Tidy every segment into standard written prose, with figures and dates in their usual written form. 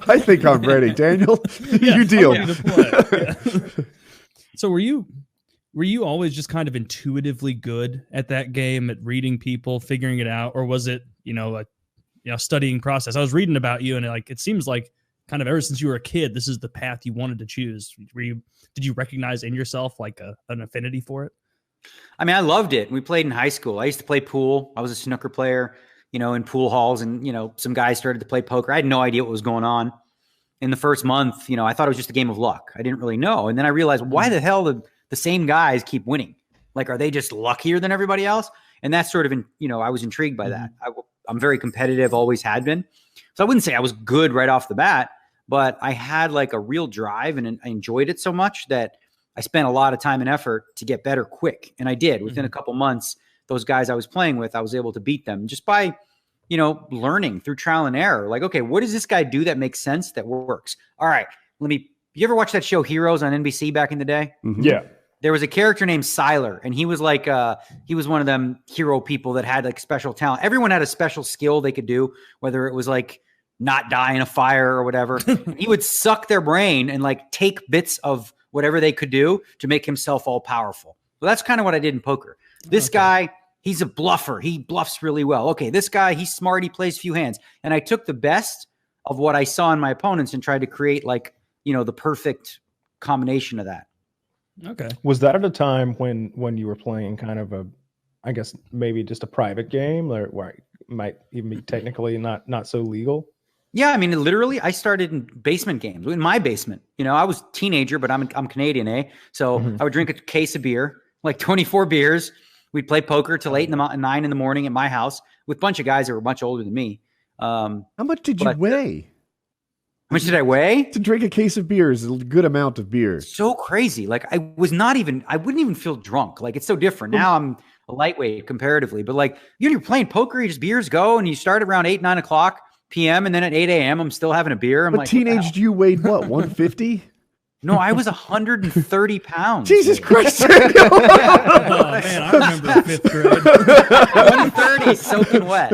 I think I'm ready, Daniel. You deal. So were you always just kind of intuitively good at that game, at reading people, figuring it out, or was it a studying process? I was reading about you, and it seems like kind of ever since you were a kid, this is the path you wanted to choose. Did you recognize in yourself like an affinity for it? I mean, I loved it. We played in high school. I used to play pool. I was a snooker player, in pool halls, and, some guys started to play poker. I had no idea what was going on. In the first month, I thought it was just a game of luck. I didn't really know. And then I realized, why the hell the same guys keep winning? Like, are they just luckier than everybody else? And that's sort of, I was intrigued by that. I'm very competitive, always had been. So I wouldn't say I was good right off the bat, but I had like a real drive, and I enjoyed it so much that I spent a lot of time and effort to get better quick. And I did. Within a couple months, those guys I was playing with, I was able to beat them just by, learning through trial and error. Like, okay, what does this guy do that makes sense, that works? All right, you ever watch that show Heroes on NBC back in the day? Mm-hmm. Yeah. There was a character named Siler, and he was like, he was one of them hero people that had like special talent. Everyone had a special skill they could do, whether it was like not die in a fire or whatever. He would suck their brain and like take bits of whatever they could do to make himself all powerful. Well, that's kind of what I did in poker. This guy, he's a bluffer. He bluffs really well. Okay, this guy, he's smart. He plays few hands. And I took the best of what I saw in my opponents and tried to create like, the perfect combination of that. Okay. Was that at a time when you were playing kind of I guess maybe just a private game, or where it might even be technically not so legal? Yeah, I mean, literally, I started in basement games, in my basement. I was a teenager, but I'm Canadian, eh? So I would drink a case of beer, like 24 beers. We'd play poker till 9 in the morning at my house with a bunch of guys that were much older than me. How much did you weigh? How much did I weigh? To drink a case of beer is a good amount of beer. So crazy. Like, I wouldn't even feel drunk. Like, it's so different. Now I'm a lightweight comparatively, but like, you're playing poker, beers go, and you start around 8, 9 o'clock p.m. and then at 8 a.m. I'm still having a beer. I'm but like, teenage you weighed what, 150? No, I was 130 pounds. Jesus Christ. Oh, man, I remember 5th grade. 130 soaking wet.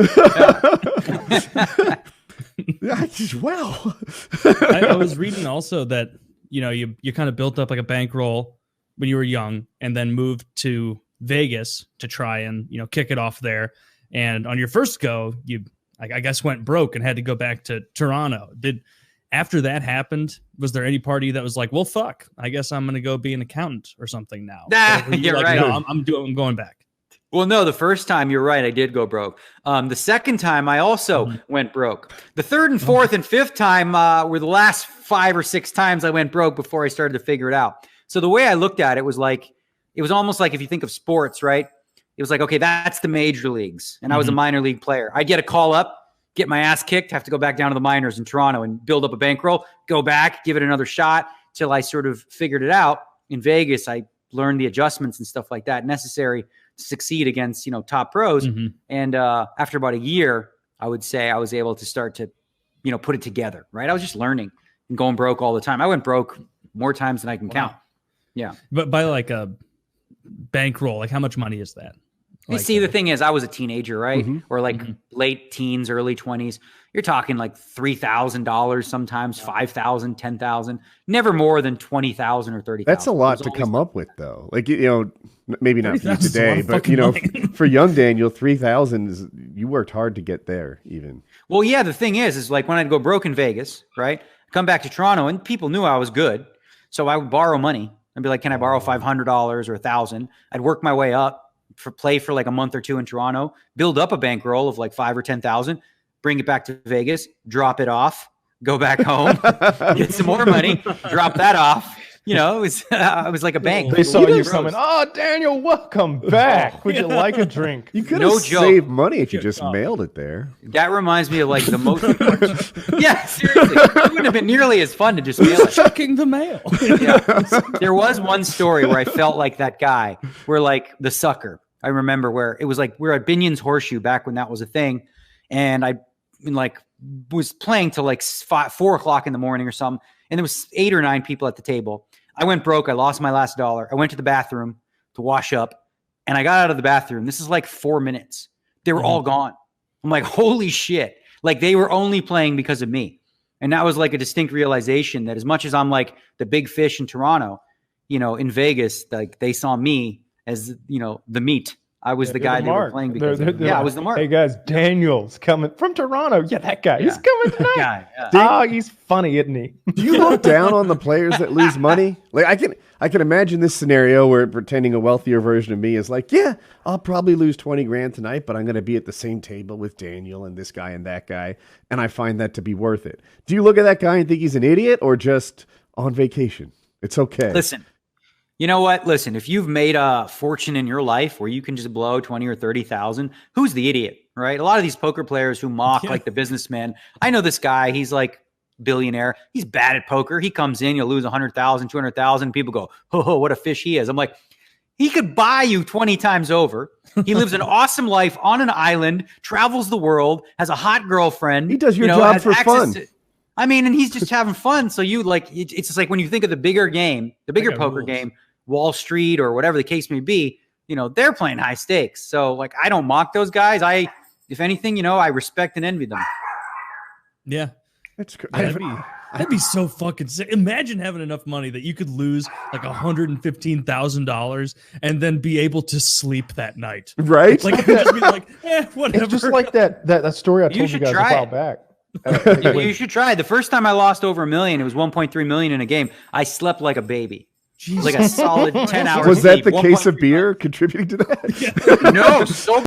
Yeah. Wow. I was reading also that, you kind of built up like a bankroll when you were young and then moved to Vegas to try and, kick it off there. And on your first go, you, I guess, went broke and had to go back to Toronto. After that happened, was there any party that was like, well, fuck, I guess I'm going to go be an accountant or something now? You're like, right. No, I'm going back. Well, no, the first time, you're right, I did go broke. The second time, I also went broke. The third and fourth and fifth time were the last 5 or 6 times I went broke before I started to figure it out. So the way I looked at it was like, it was almost like if you think of sports, right? It was like, okay, that's the major leagues. And I was a minor league player. I'd get a call up, get my ass kicked, have to go back down to the minors in Toronto and build up a bankroll, go back, give it another shot till I sort of figured it out. In Vegas, I learned the adjustments and stuff like that necessary to succeed against, top pros. And after about a year, I would say I was able to start to, put it together, right? I was just learning and going broke all the time. I went broke more times than I can count. Yeah. But by like a bankroll, like how much money is that? You see, the thing is, I was a teenager, right? Or like late teens, early 20s. You're talking like $3,000 sometimes, $5,000, $10,000. Never more than $20,000 or $30,000. That's a lot to come up with, though. Like, maybe not for you today, but for young Daniel, 3,000 is, you worked hard to get there, even. Well, yeah. The thing is like when I'd go broke in Vegas, right? Come back to Toronto, and people knew I was good, so I would borrow money and be like, "Can I borrow $500 or $1,000?" I'd work my way up. Play for like a month or two in Toronto, build up a bankroll of like 5 or 10,000, bring it back to Vegas, drop it off, go back home, get some more money, drop that off. It was like a bank. They saw you coming. Oh, Daniel, welcome back. Would you like a drink? You could have saved money if you just mailed it there. That reminds me of like the most important. Yeah, seriously. It wouldn't have been nearly as fun to just mail it. Checking the mail. Yeah. There was one story where I felt like that guy, where like the sucker. I remember where it was like we were at Binion's Horseshoe back when that was a thing. And I was playing till like 4 o'clock in the morning or something. And there was 8 or 9 people at the table. I went broke. I lost my last dollar. I went to the bathroom to wash up, and I got out of the bathroom. This is like 4 minutes. They were all gone. I'm like, holy shit. Like they were only playing because of me. And that was like a distinct realization that as much as I'm like the big fish in Toronto, in Vegas, like they saw me as, the meat. I was the guy they were playing because I was the mark. Hey guys, Daniel's coming from Toronto. Yeah, that guy. He's coming tonight. He's funny, isn't he? Do you look down on the players that lose money? Like I can imagine this scenario where pretending a wealthier version of me is like, yeah, I'll probably lose 20 grand tonight, but I'm going to be at the same table with Daniel and this guy and that guy, and I find that to be worth it. Do you look at that guy and think he's an idiot or just on vacation? It's okay. Listen. You know what? Listen, if you've made a fortune in your life where you can just blow 20 or 30,000, who's the idiot, right? A lot of these poker players who mock like the businessman. I know this guy, he's like billionaire. He's bad at poker. He comes in, you'll lose 100,000, 200,000. People go, oh, what a fish he is. I'm like, he could buy you 20 times over. He lives an awesome life on an island, travels the world, has a hot girlfriend. He does your job for fun. And he's just having fun. So you like, it's just like when you think of the bigger game, the bigger poker game, Wall Street or whatever the case may be, they're playing high stakes. So like, I don't mock those guys. If anything, I respect and envy them. Yeah. That's great. That'd be so fucking sick. Imagine having enough money that you could lose like $115,000 and then be able to sleep that night. Right? Like, just be like, whatever. It's just like that story I told you guys a while back. You should try. The first time I lost over $1 million, it was 1.3 million in a game. I slept like a baby. Jesus. Like a solid 10 hours. Was that the case of beer contributing to that? No, so